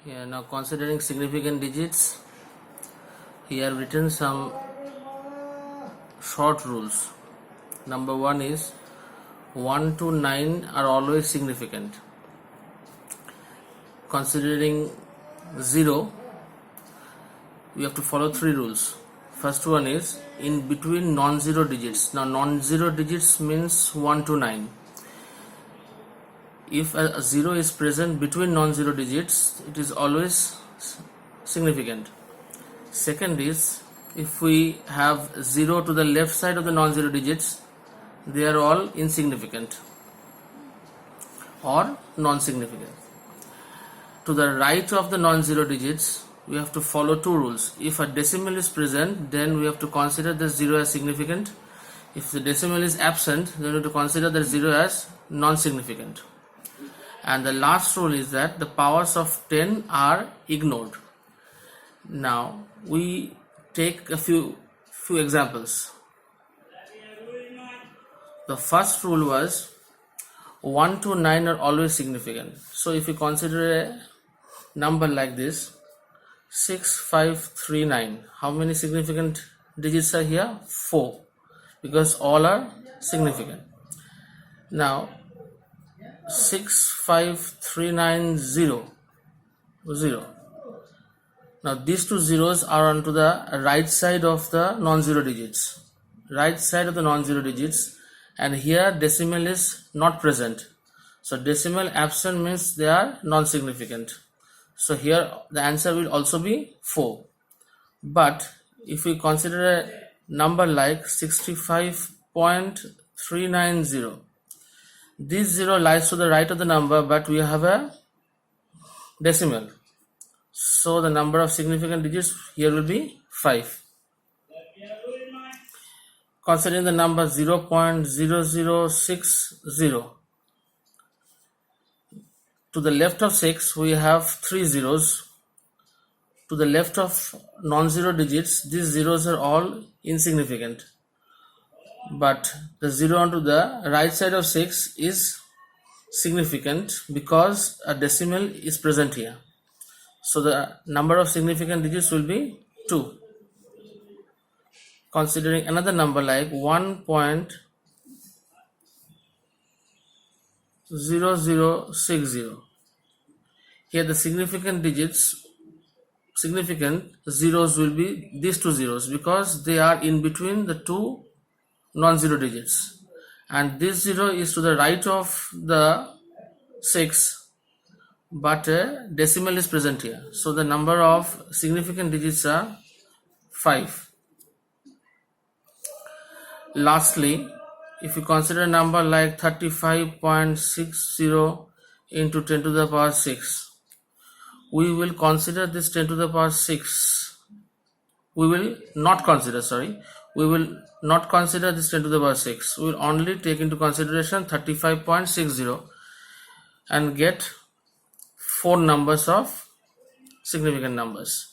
Yeah, now considering significant digits, here I've written some short rules. Number one is 1 to 9 are always significant. Considering 0, we have to follow 3 rules. First one is in between non-zero digits. Now non-zero digits means 1 to 9. If a 0 is present between non-zero digits, it is always significant. Second is if we have 0 to the left side of the non-zero digits, they are all insignificant or non-significant. To the right of the non-zero digits, we have to follow 2 rules. If a decimal is present, then we have to consider the 0 as significant. If the decimal is absent, then we have to consider the 0 as non-significant. And the last rule is that the powers of 10 are ignored. Now we take a few examples. The first rule was 1 to 9 are always significant. So if you consider a number like this, 6539, how many significant digits are here? 4, because all are significant. Now 65390, 0. Now these two zeros are onto the right side of the non-zero digits. Right side of the non-zero digits, and here decimal is not present. So decimal absent means they are non-significant. So here the answer will also be 4. But if we consider a number like 65.390, this 0 lies to the right of the number, but we have a decimal. So the number of significant digits here will be 5. Considering the number 0.0060, to the left of 6 we have 3 zeros. To the left of non-zero digits, these zeros are all insignificant. But the 0 onto the right side of 6 is significant because a decimal is present here. So the number of significant digits will be 2. Considering another number like 1.0060, here the significant zeros will be these 2 zeros because they are in between the 2 non-zero digits, and this 0 is to the right of the 6, but a decimal is present here. So the number of significant digits are 5. Lastly, if you consider a number like 35.60 into 10 to the power 6, we will consider this 10 to the power 6. We will not consider this 10 to the power 6. We will only take into consideration 35.60 and get 4 numbers of significant numbers.